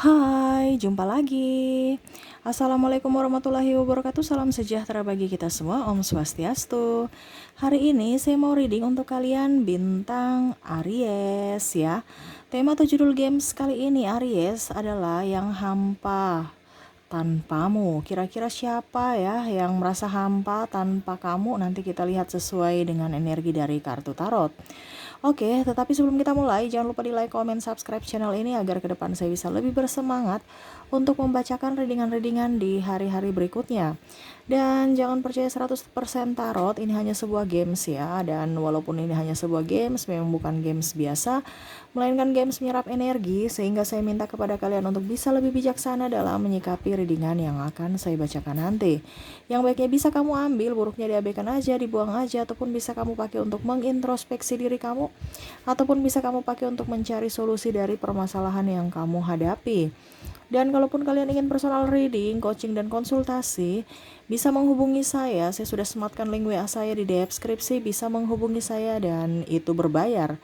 Hai, jumpa lagi. Assalamualaikum warahmatullahi wabarakatuh. Salam sejahtera bagi kita semua. Om Swastiastu. Hari ini saya mau reading untuk kalian bintang Aries ya. Tema atau judul games kali ini Aries adalah yang hampa tanpamu. Kira-kira siapa ya yang merasa hampa tanpa kamu? Nanti kita lihat sesuai dengan energi dari kartu tarot. Oke, tetapi sebelum kita mulai, jangan lupa di like, comment, subscribe channel ini agar ke depan saya bisa lebih bersemangat untuk membacakan readingan-readingan di hari-hari berikutnya. Dan jangan percaya 100% tarot, ini hanya sebuah games ya. Dan walaupun ini hanya sebuah games, memang bukan games biasa, melainkan games menyerap energi, sehingga saya minta kepada kalian untuk bisa lebih bijaksana dalam menyikapi readingan yang akan saya bacakan nanti. Yang baiknya bisa kamu ambil, buruknya diabaikan aja, dibuang aja, ataupun bisa kamu pakai untuk mengintrospeksi diri kamu, ataupun bisa kamu pakai untuk mencari solusi dari permasalahan yang kamu hadapi. Dan kalaupun kalian ingin personal reading, coaching, dan konsultasi, bisa menghubungi saya. Saya sudah sematkan link WA saya di deskripsi, bisa menghubungi saya dan itu berbayar.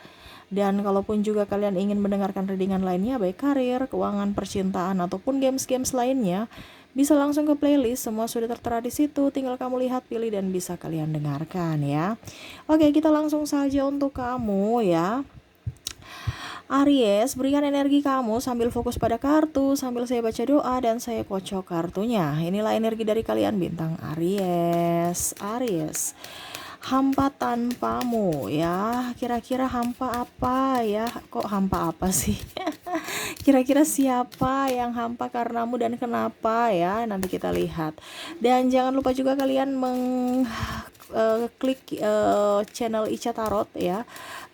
Dan kalaupun juga kalian ingin mendengarkan readingan lainnya, baik karir, keuangan, percintaan, ataupun games-games lainnya, bisa langsung ke playlist, semua sudah tertera di situ, tinggal kamu lihat, pilih, dan bisa kalian dengarkan ya. Oke, kita langsung saja untuk kamu ya. Aries, berikan energi kamu sambil fokus pada kartu, sambil saya baca doa dan saya kocok kartunya. Inilah energi dari kalian bintang Aries. Aries, hampa tanpamu ya. Kira-kira hampa apa ya? Kok hampa apa sih? Kira-kira siapa yang hampa karenamu dan kenapa ya? Nanti kita lihat. Dan jangan lupa juga kalian klik channel Ica Tarot ya,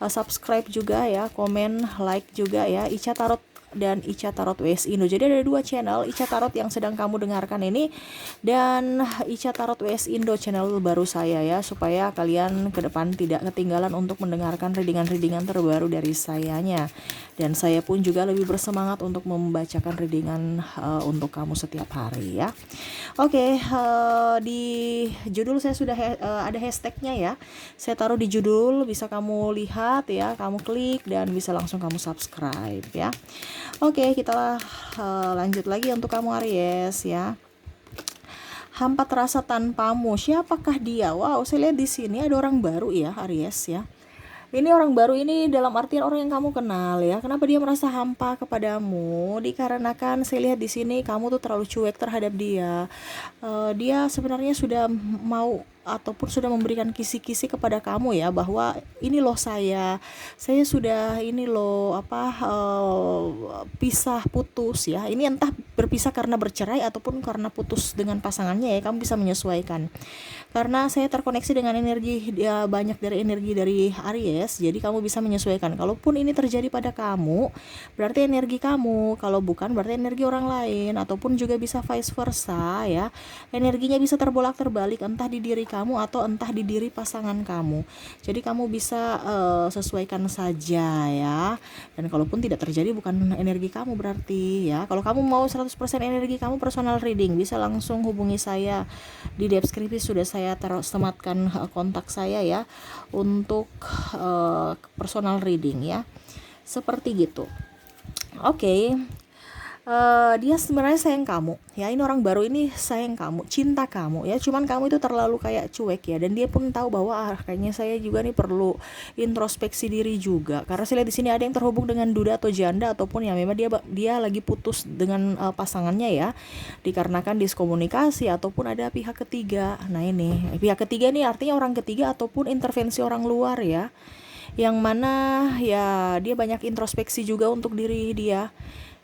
subscribe juga ya, komen, like juga ya, Ica Tarot dan Ica Tarot WS Indo. Jadi ada dua channel, Ica Tarot yang sedang kamu dengarkan ini dan Ica Tarot WS Indo, channel baru saya ya, supaya kalian ke depan tidak ketinggalan untuk mendengarkan readingan-readingan terbaru dari sayanya. Dan saya pun juga lebih bersemangat untuk membacakan readingan untuk kamu setiap hari ya. Oke, di judul saya sudah ada hashtagnya ya. Saya taruh di judul, bisa kamu lihat ya, kamu klik dan bisa langsung kamu subscribe ya. Oke, kita lanjut lagi untuk kamu Aries ya. Hampa terasa tanpamu, siapakah dia? Wow, saya lihat di sini ada orang baru ya Aries ya. Ini orang baru ini dalam artian orang yang kamu kenal ya. Kenapa dia merasa hampa kepadamu? Dikarenakan saya lihat di sini kamu tuh terlalu cuek terhadap dia. Dia sebenarnya sudah mau ataupun sudah memberikan kisi-kisi kepada kamu ya, bahwa ini loh saya sudah ini loh pisah putus ya. Ini entah berpisah karena bercerai ataupun karena putus dengan pasangannya ya. Kamu bisa menyesuaikan. Karena saya terkoneksi dengan energi dia, banyak dari energi dari Aries, jadi kamu bisa menyesuaikan. Kalaupun ini terjadi pada kamu, berarti energi kamu. Kalau bukan, berarti energi orang lain. Ataupun juga bisa vice versa ya. Energinya bisa terbolak-terbalik, entah di diri kamu atau entah di diri pasangan kamu. Jadi kamu bisa sesuaikan saja ya. Dan kalaupun tidak terjadi, bukan energi kamu berarti ya. Kalau kamu mau 100% energi kamu personal reading, bisa langsung hubungi saya. Di deskripsi sudah saya sematkan kontak saya ya, untuk personal reading ya, seperti gitu. Oke. Dia sebenarnya sayang kamu ya, ini orang baru ini sayang kamu, cinta kamu ya, cuman kamu itu terlalu kayak cuek ya, dan dia pun tahu bahwa kayaknya saya juga nih perlu introspeksi diri juga, karena saya lihat di sini ada yang terhubung dengan duda atau janda, ataupun ya memang dia lagi putus dengan pasangannya ya, dikarenakan diskomunikasi ataupun ada pihak ketiga. Nah ini pihak ketiga nih artinya orang ketiga ataupun intervensi orang luar ya, yang mana ya dia banyak introspeksi juga untuk diri dia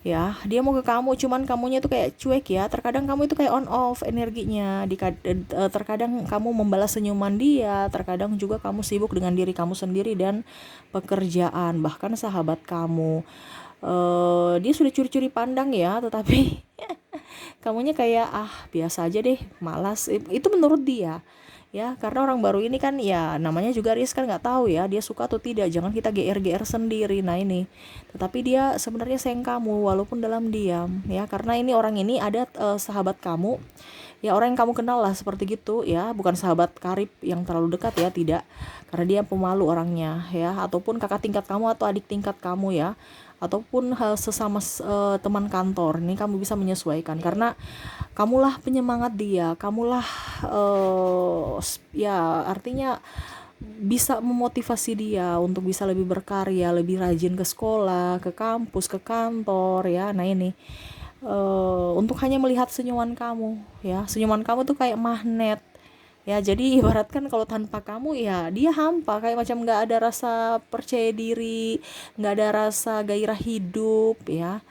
ya. Dia mau ke kamu, cuman kamunya tuh kayak cuek ya, terkadang kamu itu kayak on off energinya, terkadang kamu membalas senyuman dia, terkadang juga kamu sibuk dengan diri kamu sendiri dan pekerjaan, bahkan sahabat kamu. Dia sudah curi-curi pandang ya, tetapi kamunya kayak biasa aja deh, malas. Itu menurut dia ya, karena orang baru ini kan ya namanya juga Aries kan nggak tahu ya dia suka atau tidak, jangan kita GR sendiri. Nah ini, tetapi dia sebenarnya sayang kamu walaupun dalam diam ya, karena ini orang ini ada sahabat kamu ya, orang yang kamu kenal lah seperti gitu ya, bukan sahabat karib yang terlalu dekat ya, tidak, karena dia pemalu orangnya ya, ataupun kakak tingkat kamu atau adik tingkat kamu ya, ataupun sesama teman kantor. Ini kamu bisa menyesuaikan karena kamulah penyemangat dia, kamulah ya artinya bisa memotivasi dia untuk bisa lebih berkarya, lebih rajin ke sekolah, ke kampus, ke kantor ya. Nah ini untuk hanya melihat senyuman kamu ya, senyuman kamu tuh kayak magnet ya. Jadi ibaratkan kalau tanpa kamu ya dia hampa, kayak macam nggak ada rasa percaya diri, nggak ada rasa gairah hidup ya.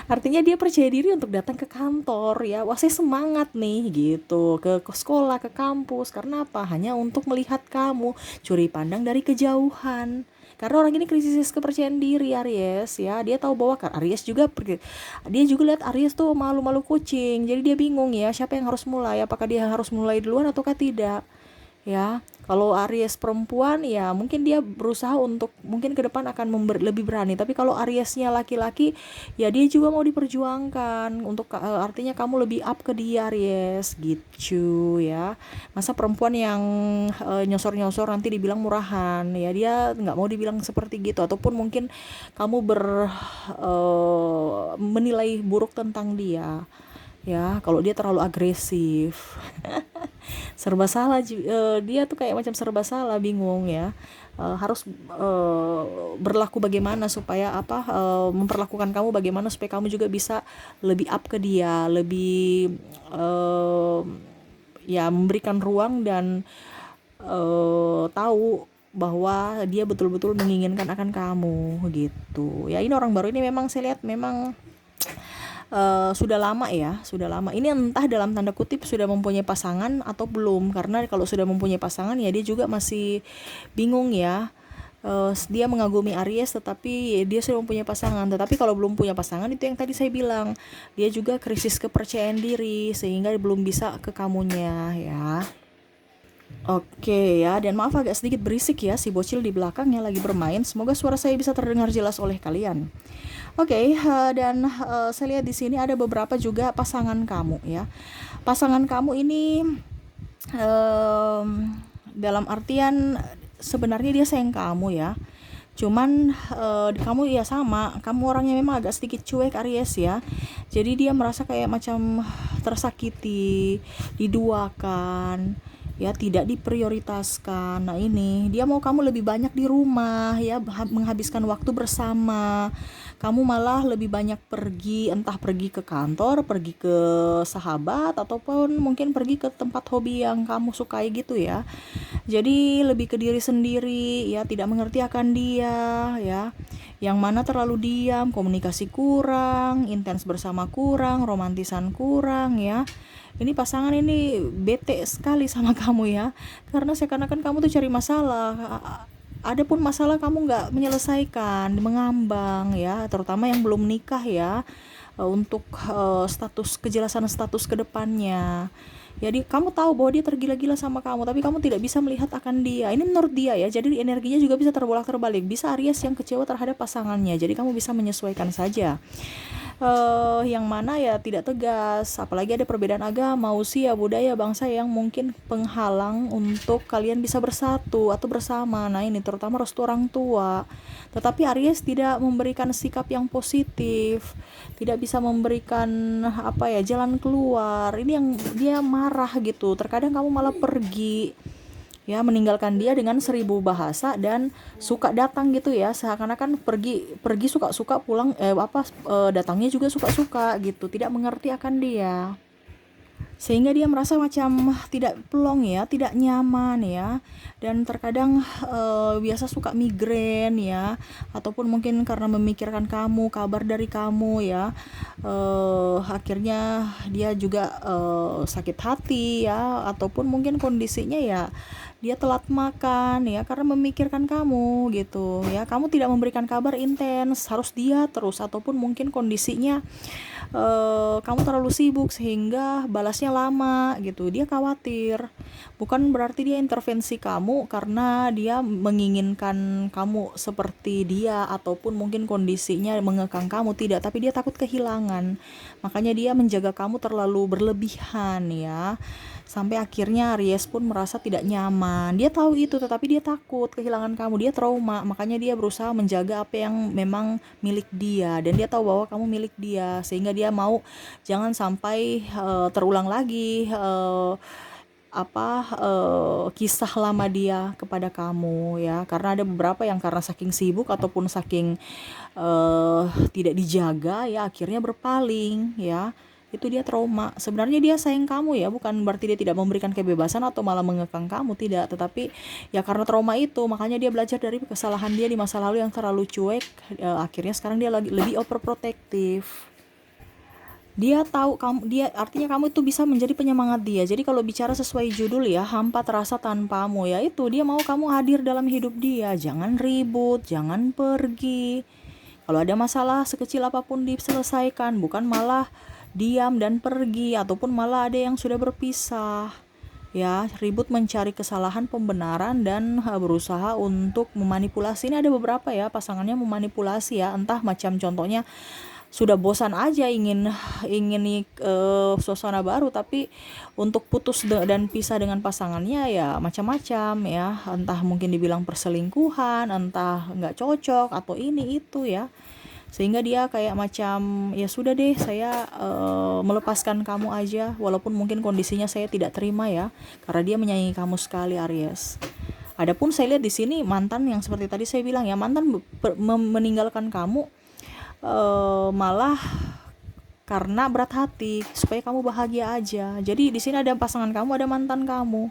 Artinya dia percaya diri untuk datang ke kantor ya. Wah, saya semangat nih gitu ke sekolah, ke kampus. Karena apa? Hanya untuk melihat kamu, curi pandang dari kejauhan. Karena orang ini krisis kepercayaan diri Aries ya. Dia tahu bahwa Aries juga dia juga lihat Aries tuh malu-malu kucing. Jadi dia bingung ya, siapa yang harus mulai? Apakah dia harus mulai duluan ataukah tidak? Ya, kalau Aries perempuan ya mungkin dia berusaha untuk mungkin ke depan akan lebih berani, tapi kalau Ariesnya laki-laki ya dia juga mau diperjuangkan untuk artinya kamu lebih up ke dia Aries gitu ya. Masa perempuan yang nyosor-nyosor nanti dibilang murahan ya, dia nggak mau dibilang seperti gitu, ataupun mungkin kamu menilai buruk tentang dia ya kalau dia terlalu agresif. Serba salah dia tuh kayak macam serba salah, bingung ya. Harus berlaku bagaimana supaya memperlakukan kamu bagaimana supaya kamu juga bisa lebih up ke dia, lebih ya memberikan ruang dan tahu bahwa dia betul-betul menginginkan akan kamu gitu ya. Ini orang baru ini memang saya lihat memang sudah lama ya, sudah lama. Ini entah dalam tanda kutip sudah mempunyai pasangan atau belum. Karena kalau sudah mempunyai pasangan ya dia juga masih bingung ya. Dia mengagumi Aries tetapi dia sudah mempunyai pasangan. Tetapi kalau belum punya pasangan itu yang tadi saya bilang, dia juga krisis kepercayaan diri sehingga belum bisa ke kamunya ya. Oke ya, dan maaf agak sedikit berisik ya, si bocil di belakangnya lagi bermain. Semoga suara saya bisa terdengar jelas oleh kalian. Oke, dan saya lihat di sini ada beberapa juga pasangan kamu ya. Pasangan kamu ini dalam artian sebenarnya dia sayang kamu ya. Cuman kamu ya sama, kamu orangnya memang agak sedikit cuek Aries ya. Jadi dia merasa kayak macam tersakiti, diduakan ya, tidak diprioritaskan. Nah ini dia mau kamu lebih banyak di rumah ya, menghabiskan waktu bersama. Kamu malah lebih banyak pergi, entah pergi ke kantor, pergi ke sahabat, ataupun mungkin pergi ke tempat hobi yang kamu sukai gitu ya. Jadi lebih ke diri sendiri ya, tidak mengerti akan dia ya, yang mana terlalu diam, komunikasi kurang, intens bersama kurang, romantisan kurang ya. Ini pasangan ini bete sekali sama kamu ya, karena seakan-akan kamu tuh cari masalah. Ada pun masalah kamu nggak menyelesaikan, mengambang ya, terutama yang belum nikah ya, untuk kejelasan status kedepannya. Jadi kamu tahu bahwa dia tergila-gila sama kamu, tapi kamu tidak bisa melihat akan dia. Ini menurut dia ya, jadi energinya juga bisa terbolak-terbalik. Bisa Aries yang kecewa terhadap pasangannya, jadi kamu bisa menyesuaikan saja. Yang mana ya tidak tegas, apalagi ada perbedaan agama, usia, budaya, bangsa yang mungkin penghalang untuk kalian bisa bersatu atau bersama. Nah ini terutama restu orang tua. Tetapi Aries tidak memberikan sikap yang positif, tidak bisa memberikan jalan keluar. Ini yang dia marah gitu. Terkadang kamu malah pergi ya, meninggalkan dia dengan 1000 bahasa dan suka datang gitu ya, seakan-akan pergi suka-suka, pulang datangnya juga suka-suka gitu, tidak mengerti akan dia, sehingga dia merasa macam tidak plong ya, tidak nyaman ya, dan terkadang biasa suka migrain ya, ataupun mungkin karena memikirkan kamu, kabar dari kamu ya, akhirnya dia juga sakit hati ya, ataupun mungkin kondisinya ya dia telat makan ya karena memikirkan kamu gitu ya. Kamu tidak memberikan kabar intens, harus dia terus, ataupun mungkin kondisinya kamu terlalu sibuk sehingga balasnya lama gitu. Dia khawatir. Bukan berarti dia intervensi kamu karena dia menginginkan kamu seperti dia, ataupun mungkin kondisinya mengekang kamu, tidak, tapi dia takut kehilangan. Makanya dia menjaga kamu terlalu berlebihan ya. Sampai akhirnya Aries pun merasa tidak nyaman. Dia tahu itu, tetapi dia takut kehilangan kamu. Dia trauma, makanya dia berusaha menjaga apa yang memang milik dia. Dan dia tahu bahwa kamu milik dia, sehingga dia mau jangan sampai terulang lagi kisah lama dia kepada kamu ya. Karena ada beberapa yang karena saking sibuk ataupun saking tidak dijaga ya, akhirnya berpaling ya. Itu dia trauma. Sebenarnya dia sayang kamu ya, bukan berarti dia tidak memberikan kebebasan atau malah mengekang kamu, tidak. Tetapi ya karena trauma itu, makanya dia belajar dari kesalahan dia di masa lalu yang terlalu cuek. Akhirnya sekarang dia lagi lebih overprotective. Dia tahu kamu, dia artinya kamu itu bisa menjadi penyemangat dia. Jadi kalau bicara sesuai judul ya, hampa terasa tanpamu, ya itu dia mau kamu hadir dalam hidup dia. Jangan ribut, jangan pergi. Kalau ada masalah sekecil apapun diselesaikan, bukan malah diam dan pergi, ataupun malah ada yang sudah berpisah ya. Ribut mencari kesalahan, pembenaran, dan berusaha untuk memanipulasi. Ini ada beberapa ya pasangannya memanipulasi ya, entah macam contohnya sudah bosan aja ingin suasana baru, tapi untuk putus dan pisah dengan pasangannya ya macam-macam ya, entah mungkin dibilang perselingkuhan, entah nggak cocok atau ini itu ya, sehingga dia kayak macam ya sudah deh, saya melepaskan kamu aja walaupun mungkin kondisinya saya tidak terima ya, karena dia menyayangi kamu sekali, Aries. Adapun saya lihat di sini mantan yang seperti tadi saya bilang ya, mantan meninggalkan kamu malah karena berat hati supaya kamu bahagia aja. Jadi di sini ada pasangan kamu, ada mantan kamu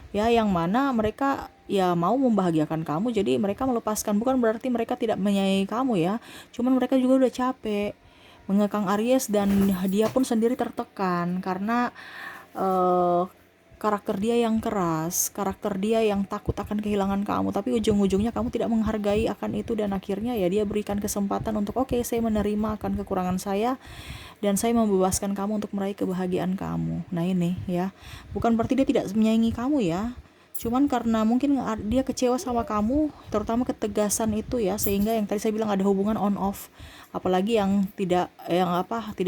ya, yang mana mereka ya mau membahagiakan kamu, jadi mereka melepaskan. Bukan berarti mereka tidak menyayangi kamu ya, cuman mereka juga udah capek mengekang Aries, dan dia pun sendiri tertekan karena karakter dia yang keras, karakter dia yang takut akan kehilangan kamu, tapi ujung-ujungnya kamu tidak menghargai akan itu, dan akhirnya ya dia berikan kesempatan untuk oke, saya menerima akan kekurangan saya dan saya membebaskan kamu untuk meraih kebahagiaan kamu. Nah ini ya, bukan berarti dia tidak menyayangi kamu ya, cuman karena mungkin dia kecewa sama kamu, terutama ketegasan itu ya, sehingga yang tadi saya bilang ada hubungan on off, apalagi yang tidak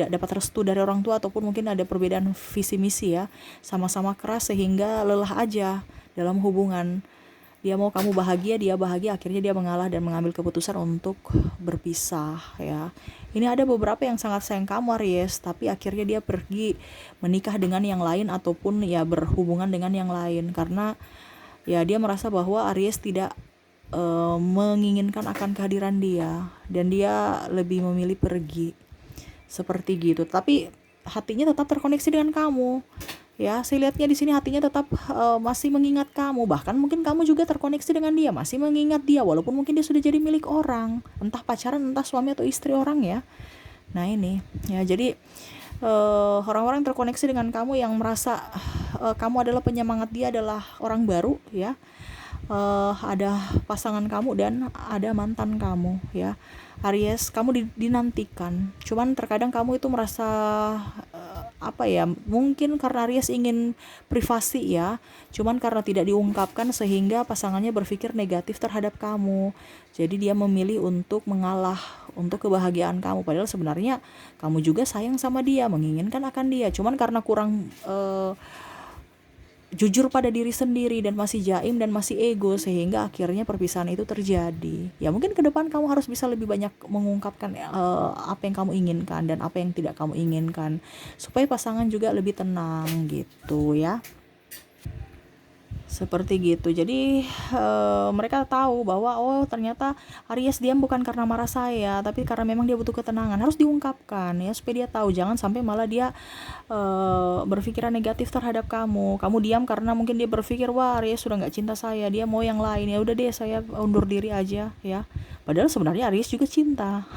dapat restu dari orang tua, ataupun mungkin ada perbedaan visi misi ya, sama-sama keras sehingga lelah aja dalam hubungan. Dia mau kamu bahagia, dia bahagia, akhirnya dia mengalah dan mengambil keputusan untuk berpisah ya. Ini ada beberapa yang sangat sayang kamu, Aries, tapi akhirnya dia pergi menikah dengan yang lain ataupun ya berhubungan dengan yang lain, karena ya dia merasa bahwa Aries tidak menginginkan akan kehadiran dia, dan dia lebih memilih pergi seperti gitu. Tapi hatinya tetap terkoneksi dengan kamu ya. Saya lihatnya di sini hatinya tetap masih mengingat kamu, bahkan mungkin kamu juga terkoneksi dengan dia, masih mengingat dia walaupun mungkin dia sudah jadi milik orang, entah pacaran, entah suami atau istri orang ya. Nah ini ya, jadi orang-orang terkoneksi dengan kamu yang merasa kamu adalah penyemangat dia, adalah orang baru ya. Ada pasangan kamu dan ada mantan kamu ya, Aries. Kamu dinantikan, cuman terkadang kamu itu merasa mungkin karena Aries ingin privasi ya, cuman karena tidak diungkapkan sehingga pasangannya berpikir negatif terhadap kamu, jadi dia memilih untuk mengalah untuk kebahagiaan kamu, padahal sebenarnya kamu juga sayang sama dia, menginginkan akan dia, cuman karena kurang jujur pada diri sendiri dan masih jaim dan masih ego, sehingga akhirnya perpisahan itu terjadi. Ya mungkin ke depan kamu harus bisa lebih banyak mengungkapkan apa yang kamu inginkan dan apa yang tidak kamu inginkan, supaya pasangan juga lebih tenang gitu ya. Seperti gitu. Jadi mereka tahu bahwa ternyata Aries diam bukan karena marah saya, tapi karena memang dia butuh ketenangan. Harus diungkapkan ya, supaya dia tahu, jangan sampai malah dia berpikiran negatif terhadap kamu. Kamu diam karena mungkin dia berpikir, wah Aries sudah nggak cinta saya, dia mau yang lain, ya udah deh saya undur diri aja ya. Padahal sebenarnya Aries juga cinta,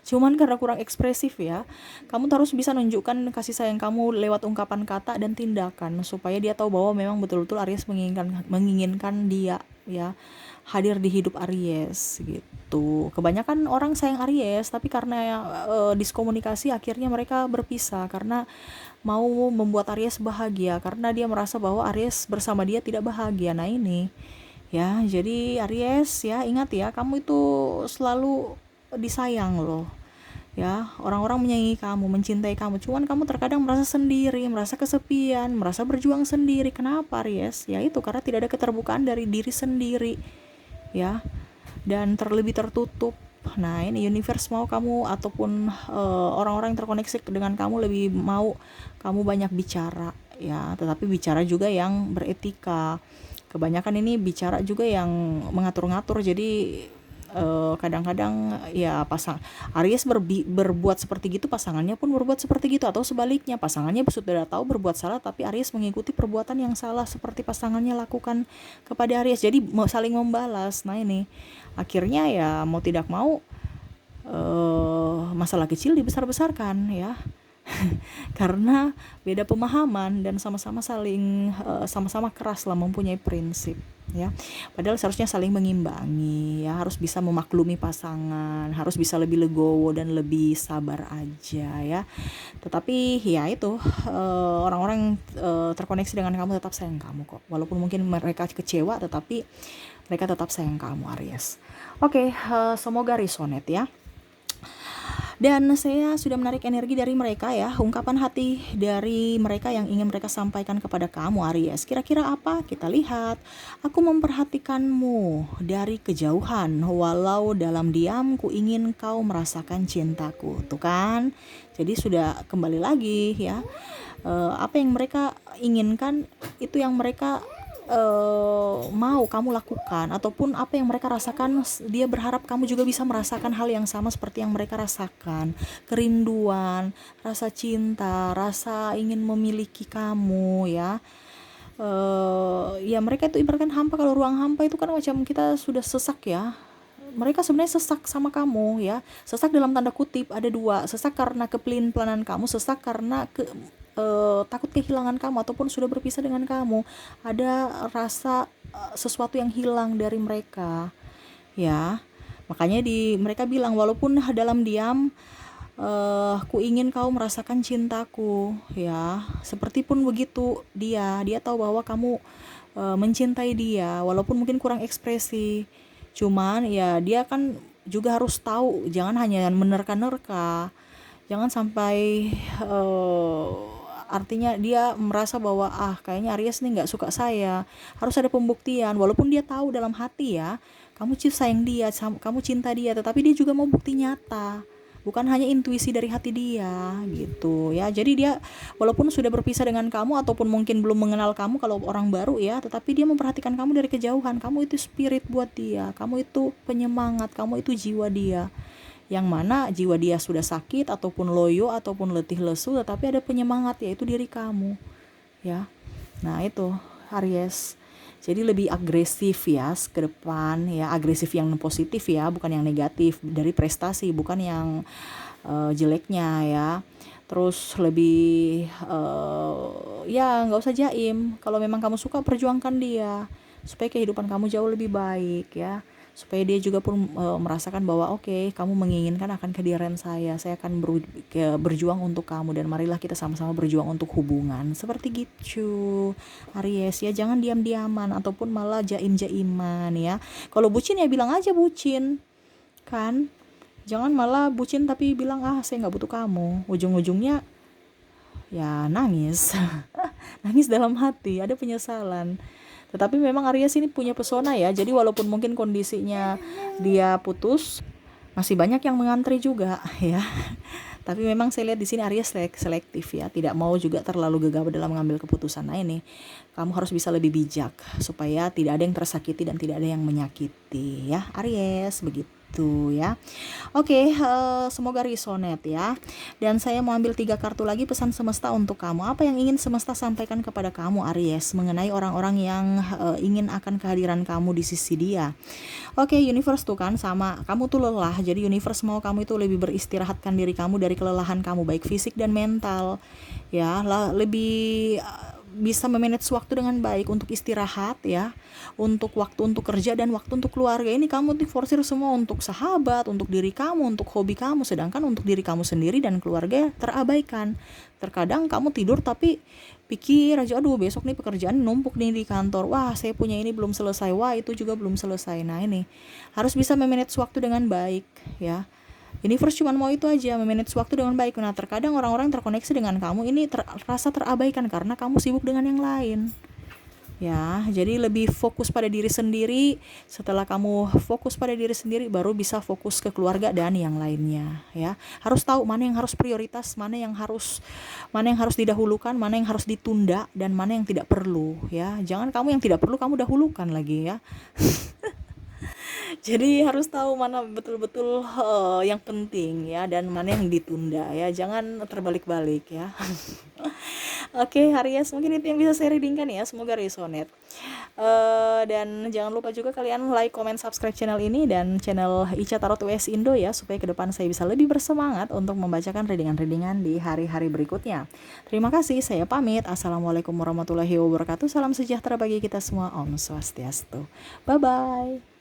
cuman karena kurang ekspresif ya. Kamu harus bisa menunjukkan kasih sayang kamu lewat ungkapan kata dan tindakan, supaya dia tahu bahwa memang betul-betul Aries menginginkan dia ya hadir di hidup Aries gitu. Kebanyakan orang sayang Aries, tapi karena diskomunikasi akhirnya mereka berpisah, karena mau membuat Aries bahagia, karena dia merasa bahwa Aries bersama dia tidak bahagia. Nah ini ya, jadi Aries ya, ingat ya, kamu itu selalu disayang loh ya. Orang-orang menyayangi kamu, mencintai kamu, cuman kamu terkadang merasa sendiri, merasa kesepian, merasa berjuang sendiri. Kenapa, Aries? Ya itu karena tidak ada keterbukaan dari diri sendiri, ya, dan terlebih tertutup. Nah, ini universe mau kamu ataupun orang-orang yang terkoneksi dengan kamu lebih mau kamu banyak bicara, ya, tetapi bicara juga yang beretika. Kebanyakan ini bicara juga yang mengatur-ngatur. Jadi kadang-kadang ya pasang Aries berbuat seperti gitu, pasangannya pun berbuat seperti gitu, atau sebaliknya, pasangannya sudah tahu berbuat salah tapi Aries mengikuti perbuatan yang salah seperti pasangannya lakukan kepada Aries. Jadi saling membalas. Nah, ini akhirnya ya mau tidak mau masalah kecil dibesar-besarkan, ya. Karena beda pemahaman dan sama-sama sama-sama keras lah, mempunyai prinsip, ya. Padahal seharusnya saling mengimbangi, ya, harus bisa memaklumi pasangan, harus bisa lebih legowo dan lebih sabar aja, ya. Tetapi ya itu, orang-orang terkoneksi dengan kamu tetap sayang kamu kok, walaupun mungkin mereka kecewa, tetapi mereka tetap sayang kamu, Aries. Oke, semoga resonate, ya. Dan saya sudah menarik energi dari mereka, ya, ungkapan hati dari mereka yang ingin mereka sampaikan kepada kamu, Aries. Kira-kira apa? Kita lihat. Aku memperhatikanmu dari kejauhan, walau dalam diam ku ingin kau merasakan cintaku. Tuh kan? Jadi sudah kembali lagi, ya. Apa yang mereka inginkan itu yang mereka mau kamu lakukan, ataupun apa yang mereka rasakan, dia berharap kamu juga bisa merasakan hal yang sama seperti yang mereka rasakan. Kerinduan, rasa cinta, rasa ingin memiliki kamu, ya. Ya mereka itu ibaratkan hampa. Kalau ruang hampa itu kan macam kita sudah sesak, ya. Mereka sebenarnya sesak sama kamu, ya. Sesak dalam tanda kutip ada dua. Sesak karena kepelin-pelanan kamu, sesak karena takut kehilangan kamu ataupun sudah berpisah dengan kamu. Ada rasa sesuatu yang hilang dari mereka, ya. Makanya mereka bilang, walaupun dalam diam, ku ingin kau merasakan cintaku, ya. Seperti pun begitu dia tahu bahwa kamu mencintai dia, walaupun mungkin kurang ekspresi. Cuman ya dia kan juga harus tahu, jangan hanya menerka-nerka, jangan sampai artinya dia merasa bahwa kayaknya Aries nih nggak suka saya. Harus ada pembuktian, walaupun dia tahu dalam hati, ya, kamu sayang dia, kamu cinta dia, tetapi dia juga mau bukti nyata, bukan hanya intuisi dari hati dia, gitu, ya. Jadi dia walaupun sudah berpisah dengan kamu ataupun mungkin belum mengenal kamu kalau orang baru, ya, tetapi dia memperhatikan kamu dari kejauhan. Kamu itu spirit buat dia, kamu itu penyemangat, kamu itu jiwa dia, yang mana jiwa dia sudah sakit ataupun loyo ataupun letih lesu, tetapi ada penyemangat, yaitu diri kamu, ya. Nah itu Aries. Jadi lebih agresif, ya, ke depan, ya, agresif yang positif, ya, bukan yang negatif, dari prestasi, bukan yang jeleknya, ya. Terus lebih ya nggak usah jaim. Kalau memang kamu suka, perjuangkan dia supaya kehidupan kamu jauh lebih baik, ya. Supaya dia juga pun merasakan bahwa oke, kamu menginginkan akan kehadiran saya akan berjuang untuk kamu, dan marilah kita sama-sama berjuang untuk hubungan. Seperti gitu, Aries, ya. Jangan diam-diaman ataupun malah jaim-jaiman, ya. Kalau bucin ya bilang aja bucin, kan. Jangan malah bucin tapi bilang saya nggak butuh kamu, ujung-ujungnya ya nangis. Nangis dalam hati, ada penyesalan. Tetapi memang Aries ini punya pesona, ya. Jadi walaupun mungkin kondisinya dia putus, masih banyak yang mengantri juga, ya. Tapi memang saya lihat di sini Aries selektif, ya. Tidak mau juga terlalu gegabah dalam mengambil keputusan. Nah ini, kamu harus bisa lebih bijak supaya tidak ada yang tersakiti dan tidak ada yang menyakiti, ya, Aries, begitu, ya. Oke, semoga resonate, ya. Dan saya mau ambil 3 kartu lagi pesan semesta untuk kamu. Apa yang ingin semesta sampaikan kepada kamu, Aries, mengenai orang-orang yang ingin akan kehadiran kamu di sisi dia. Oke, universe tuh kan sama, kamu tuh lelah. Jadi universe mau kamu itu lebih beristirahatkan diri kamu dari kelelahan kamu, baik fisik dan mental, ya. Lebih bisa memanage waktu dengan baik untuk istirahat, ya, untuk waktu untuk kerja dan waktu untuk keluarga. Ini kamu diforsir semua untuk sahabat, untuk diri kamu, untuk hobi kamu, sedangkan untuk diri kamu sendiri dan keluarga terabaikan. Terkadang kamu tidur tapi pikir aja, aduh besok nih pekerjaan numpuk nih di kantor, wah saya punya ini belum selesai, wah itu juga belum selesai. Nah ini harus bisa memanage waktu dengan baik, ya. Universe cuma mau itu aja, memanage waktu dengan baik. Nah, terkadang orang-orang terkoneksi dengan kamu ini terasa terabaikan karena kamu sibuk dengan yang lain. Ya, jadi lebih fokus pada diri sendiri. Setelah kamu fokus pada diri sendiri, baru bisa fokus ke keluarga dan yang lainnya. Ya, harus tahu mana yang harus prioritas, mana yang harus didahulukan, mana yang harus ditunda, dan mana yang tidak perlu. Ya, jangan kamu yang tidak perlu kamu dahulukan lagi ya. Jadi harus tahu mana betul-betul yang penting ya, dan mana yang ditunda ya. Jangan terbalik-balik ya. Oke, Haries, mungkin itu yang bisa saya readingkan ya. Semoga resonate. Dan jangan lupa juga kalian like, comment, subscribe channel ini dan channel Ica Tarot US Indo ya, supaya ke depan saya bisa lebih bersemangat untuk membacakan readingan-readingan di hari-hari berikutnya. Terima kasih, saya pamit. Assalamualaikum warahmatullahi wabarakatuh. Salam sejahtera bagi kita semua. Om Swastiastu. Bye-bye.